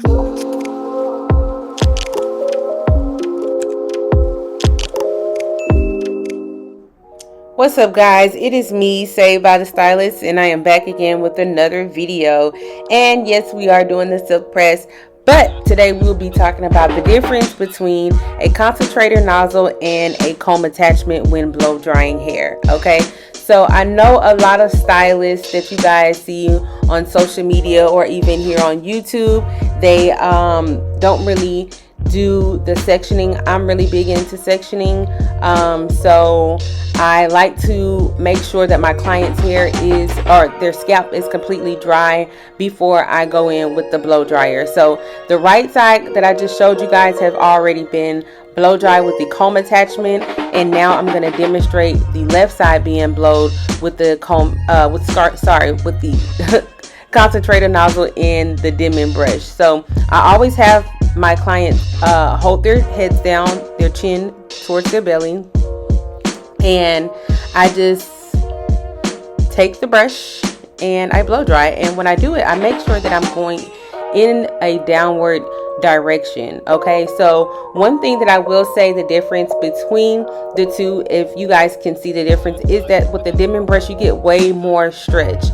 What's up, guys? It is me, Saved by the Stylist, and I am back again with another video. And yes, we are doing the silk press, but today we'll be talking about the difference between a concentrator nozzle and a comb attachment when blow drying hair. Okay, so I know a lot of stylists that you guys see on social media or even here on YouTube, they don't really do the sectioning. I'm really big into sectioning, so I like to make sure that my client's hair is, or their scalp is completely dry before I go in with the blow dryer. So the right side that I just showed you guys have already been blow dry with the comb attachment, and now I'm going to demonstrate the left side being blowed with the comb with the concentrator nozzle and the dimming brush. So I always have my clients hold their heads down, their chin towards their belly, and I just take the brush and I blow dry. And when I do it, I make sure that I'm going in a downward direction. Okay, so one thing that I will say, the difference between the two, if you guys can see the difference, is that with the dimming brush you get way more stretch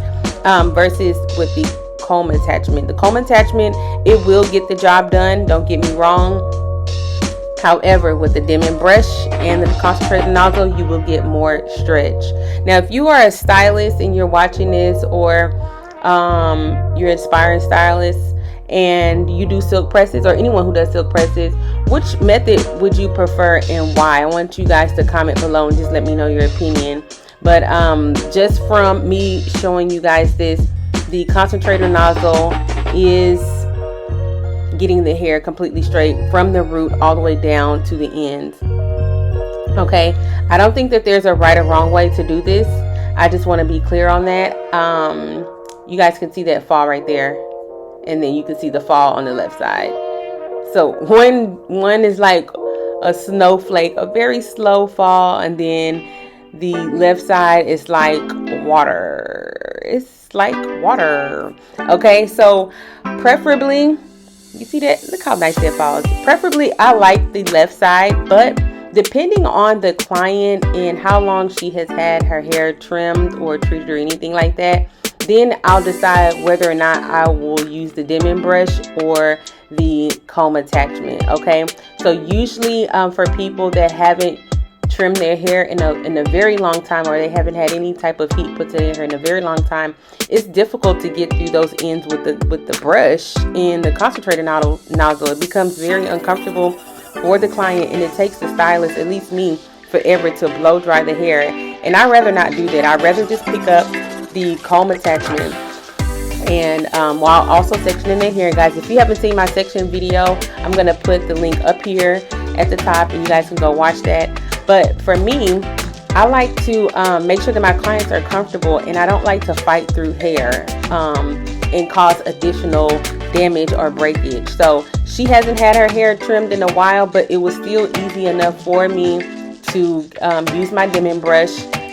versus with the comb attachment. The comb attachment, it will get the job done, don't get me wrong. However, with the dimming brush and the concentrated nozzle, you will get more stretch. Now, if you are a stylist and you're watching this, or you're an aspiring stylist and you do silk presses, or anyone who does silk presses, which method would you prefer and why? I want you guys to comment below and just let me know your opinion. But just from me showing you guys this, the concentrator nozzle is getting the hair completely straight from the root all the way down to the ends. Okay, I don't think that there's a right or wrong way to do this. I just want to be clear on that. You guys can see that fall right there, and then you can see the fall on the left side. So one is like a snowflake, a very slow fall, and then the left side is like water. It's like water. Okay, so preferably, you see that? Look how nice that falls. Preferably, I like the left side, but depending on the client and how long she has had her hair trimmed or treated or anything like that, then I'll decide whether or not I will use the dimming brush or the comb attachment. Okay, so usually for people that haven't trimmed their hair in a very long time, or they haven't had any type of heat put to their hair in a very long time, it's difficult to get through those ends with the brush and the concentrator nozzle. It becomes very uncomfortable for the client, and it takes the stylist, at least me, forever to blow dry the hair. And I'd rather not do that. I'd rather just pick up the comb attachment and while also sectioning the hair. Guys, if you haven't seen my section video, I'm gonna put the link up here at the top, and you guys can go watch that. But for me, I like to make sure that my clients are comfortable, and I don't like to fight through hair and cause additional damage or breakage. So she hasn't had her hair trimmed in a while, but it was still easy enough for me to use my dimming brush,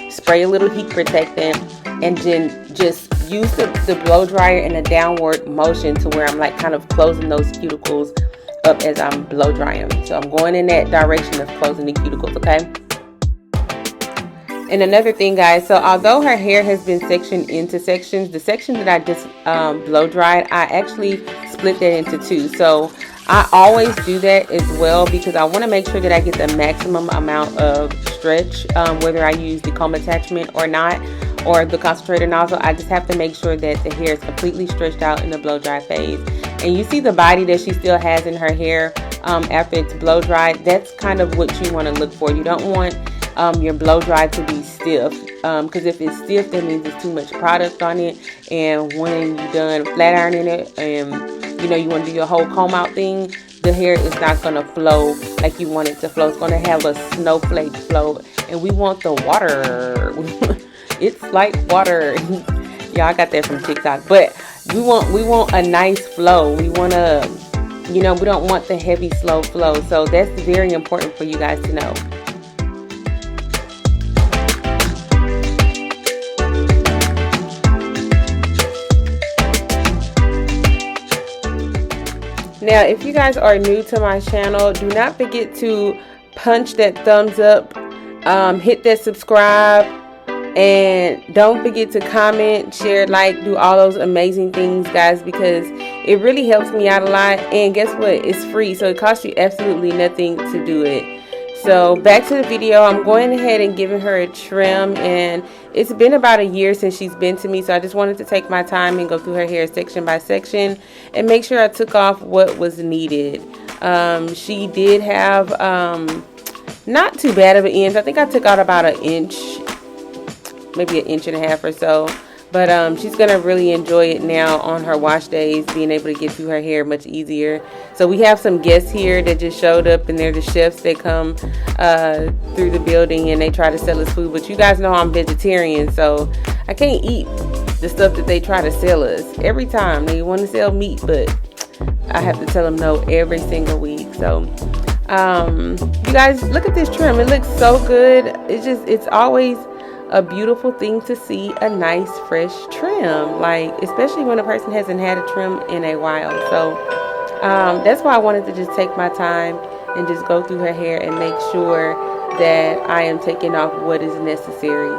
spray a little heat protectant, and then just use the blow dryer in a downward motion to where I'm like kind of closing those cuticles up as I'm blow drying. So I'm going in that direction of closing the cuticles. Okay, and another thing, guys, so although her hair has been sectioned into sections, the section that I just blow dried, I actually split that into two. So I always do that as well, because I want to make sure that I get the maximum amount of stretch, whether I use the comb attachment or not, or the concentrator nozzle. I just have to make sure that the hair is completely stretched out in the blow dry phase. And you see the body that she still has in her hair after it's blow dried. That's kind of what you want to look for. You don't want your blow dry to be stiff, because if it's stiff, that means there's too much product on it. And when you're done flat ironing it, and you know you want to do your whole comb out thing, the hair is not going to flow like you want it to flow. It's going to have a snowflake flow, and we want the water. It's like water. Yeah, I got that from TikTok. But we want a nice flow. We want to, you know, we don't want the heavy slow flow. So that's very important for you guys to know. Now, if you guys are new to my channel, do not forget to punch that thumbs up, hit that subscribe, and don't forget to comment, share, like, do all those amazing things, guys, because it really helps me out a lot. And guess what? It's free, so it costs you absolutely nothing to do it. So back to the video. I'm going ahead and giving her a trim, and it's been about a year since she's been to me, so I just wanted to take my time and go through her hair section by section and make sure I took off what was needed. She did have not too bad of an end. I think I took out about an inch, maybe an inch and a half or so. But she's going to really enjoy it now on her wash days, being able to get through her hair much easier. So we have some guests here that just showed up, and they're the chefs that come through the building, and they try to sell us food. But you guys know I'm vegetarian, so I can't eat the stuff that they try to sell us. Every time they want to sell meat, but I have to tell them no every single week. So you guys, look at this trim. It looks so good. It's always a beautiful thing to see a nice fresh trim, like especially when a person hasn't had a trim in a while. So that's why I wanted to just take my time and just go through her hair and make sure that I am taking off what is necessary.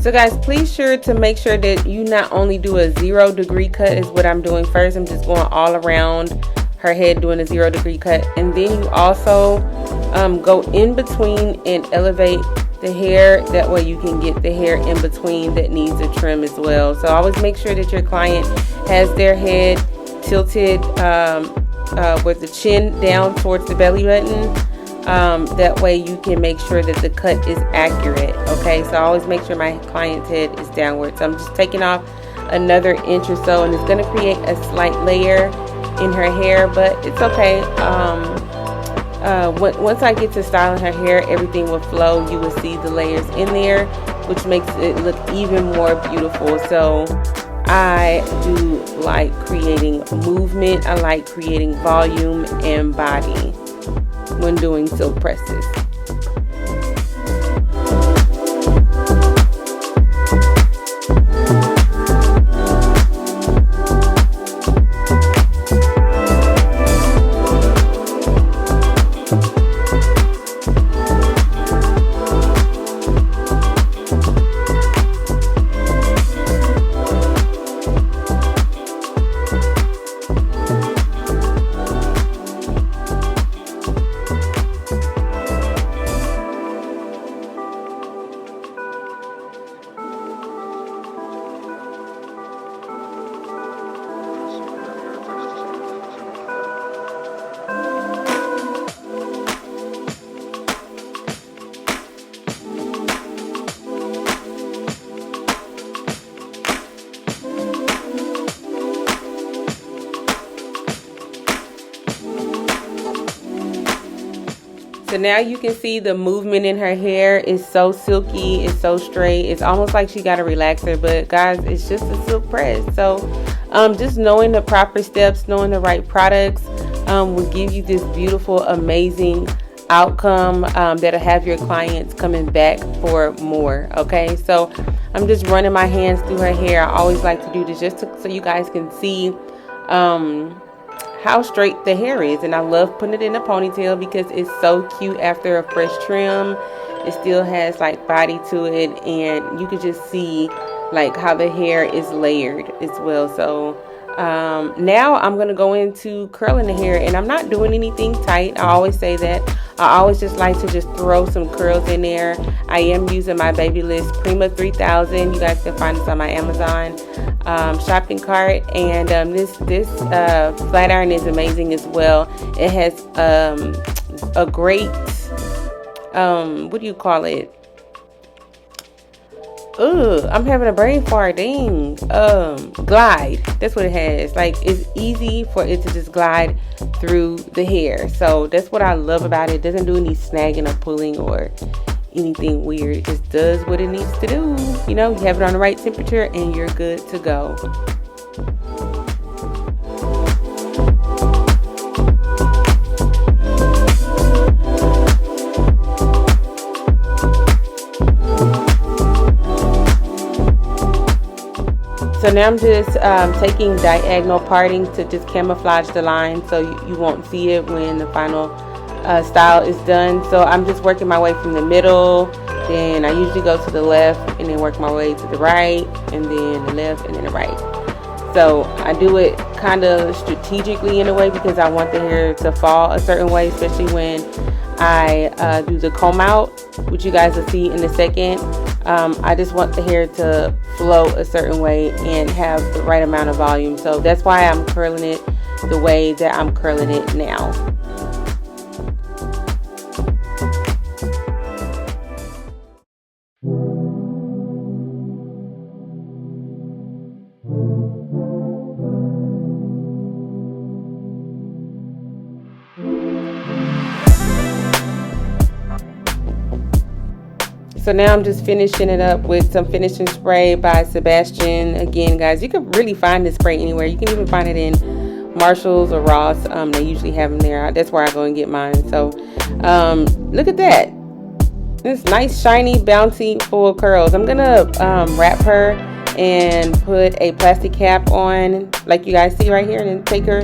So guys, please sure to make sure that you not only do a 0 degree cut is what I'm doing first. I'm just going all around her head doing a 0 degree cut, and then you also go in between and elevate the hair. That way you can get the hair in between that needs a trim as well. So always make sure that your client has their head tilted with the chin down towards the belly button. That way you can make sure that the cut is accurate. Okay, so I always make sard my client's head is downward. So I'm just taking off another inch or so, and it's going to create a slight layer in her hair, but it's okay. Once I get to styling her hair, everything will flow. You will see the layers in there, which makes it look even more beautiful. So I do like creating movement. I like creating volume and body when doing silk presses. So now you can see the movement in her hair is so silky, it's so straight. It's almost like she got a relaxer, but guys, it's just a silk press. So just knowing the proper steps, knowing the right products will give you this beautiful, amazing outcome that'll have your clients coming back for more. Okay, so I'm just running my hands through her hair. I always like to do this just so you guys can see how straight the hair is, and I love putting it in a ponytail because it's so cute after a fresh trim. It still has like body to it, and you can just see like how the hair is layered as well. So now I'm gonna go into curling the hair, and I'm not doing anything tight. I always say that. I always just like to just throw some curls in there. I am using my Babyliss Prima 3000. You guys can find this on my Amazon shopping cart, and this flat iron is amazing as well. It has a great what do you call it? ugh, I'm having a brain fart. Dang. Glide. That's what it has. Like, it's easy for it to just glide through the hair. So that's what I love about it. It doesn't do any snagging or pulling or anything weird. It just does what it needs to do. You know, you have it on the right temperature and you're good to go. So now I'm just taking diagonal parting to just camouflage the line so you won't see it when the final style is done. So I'm just working my way from the middle, then I usually go to the left and then work my way to the right, and then the left and then the right. So I do it kind of strategically in a way because I want the hair to fall a certain way, especially when I do the comb out, which you guys will see in a second. I just want the hair to flow a certain way and have the right amount of volume. So that's why I'm curling it the way that I'm curling it now. So now I'm just finishing it up with some finishing spray by Sebastian. Again, guys, you can really find this spray anywhere. You can even find it in Marshall's or Ross. They usually have them there. That's where I go and get mine. So look at that. This nice, shiny, bouncy, full curls. I'm gonna wrap her and put a plastic cap on, like you guys see right here, and then take her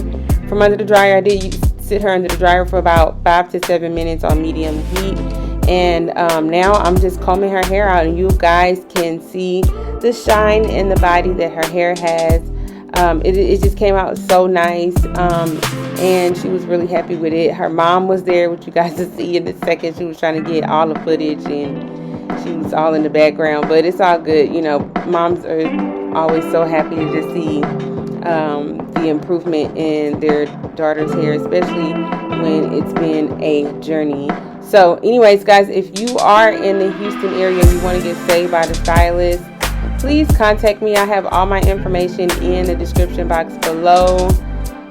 from under the dryer. I did sit her under the dryer for about 5 to 7 minutes on medium heat. And now I'm just combing her hair out, and you guys can see the shine in the body that her hair has. It just came out so nice, and she was really happy with it. Her mom was there, which you guys will see in a second. She was trying to get all the footage, and she was all in the background, but it's all good. You know, moms are always so happy to just see the improvement in their daughter's hair, especially when it's been a journey. So anyways, guys, if you are in the Houston area and you want to get saved by the stylist, please contact me. I have all my information in the description box below.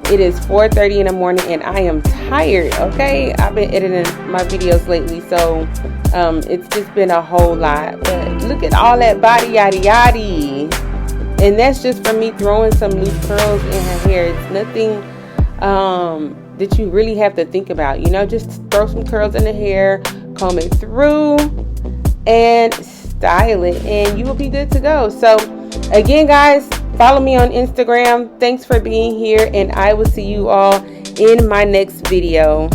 It is 4:30 in the morning and I am tired, okay? I've been editing my videos lately, so it's just been a whole lot. But look at all that body yaddy yaddy. And that's just from me throwing some loose curls in her hair. It's nothing that you really have to think about. You know, just throw some curls in the hair, comb it through, and style it, and you will be good to go. So again, guys, follow me on Instagram. Thanks for being here, and I will see you all in my next video.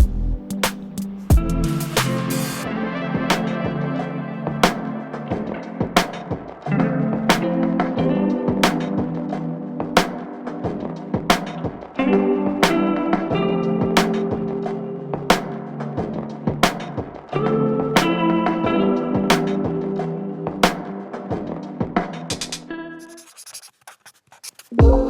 Ooh.